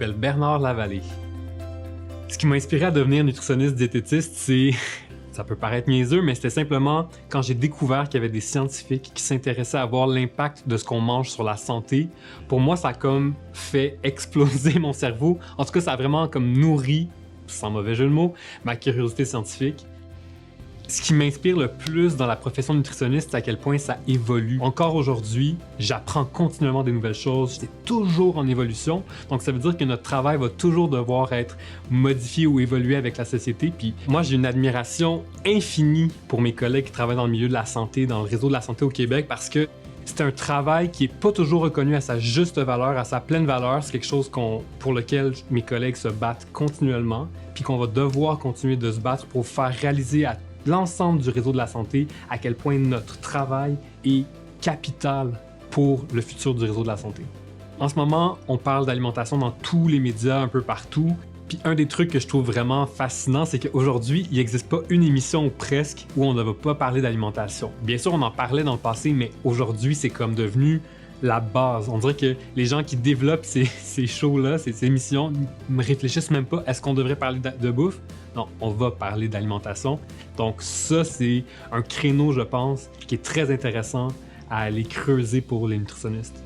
m'appelle Bernard Lavallée. Ce qui m'a inspiré à devenir nutritionniste diététiste, c'est... Ça peut paraître niaiseux, mais c'était simplement quand j'ai découvert qu'il y avait des scientifiques qui s'intéressaient à voir l'impact de ce qu'on mange sur la santé. Pour moi, ça a comme fait exploser mon cerveau. En tout cas, ça a vraiment comme nourri, sans mauvais jeu de mots, ma curiosité scientifique. Ce qui m'inspire le plus dans la profession de nutritionniste, c'est à quel point ça évolue. Encore aujourd'hui, j'apprends continuellement des nouvelles choses, c'est toujours en évolution, donc ça veut dire que notre travail va toujours devoir être modifié ou évoluer avec la société. Puis moi, j'ai une admiration infinie pour mes collègues qui travaillent dans le milieu de la santé, dans le réseau de la santé au Québec, parce que c'est un travail qui n'est pas toujours reconnu à sa juste valeur, à sa pleine valeur. C'est quelque chose pour lequel mes collègues se battent continuellement, puis qu'on va devoir continuer de se battre pour faire réaliser à l'ensemble du réseau de la santé à quel point notre travail est capital pour le futur du réseau de la santé. En ce moment, on parle d'alimentation dans tous les médias, un peu partout. Puis un des trucs que je trouve vraiment fascinant, c'est qu'aujourd'hui, il n'existe pas une émission ou presque où on ne va pas parler d'alimentation. Bien sûr, on en parlait dans le passé, mais aujourd'hui, c'est comme devenu la base. On dirait que les gens qui développent ces shows-là, ces émissions, ne réfléchissent même pas, est-ce qu'on devrait parler de bouffe? Non, on va parler d'alimentation. Donc ça, c'est un créneau, je pense, qui est très intéressant à aller creuser pour les nutritionnistes.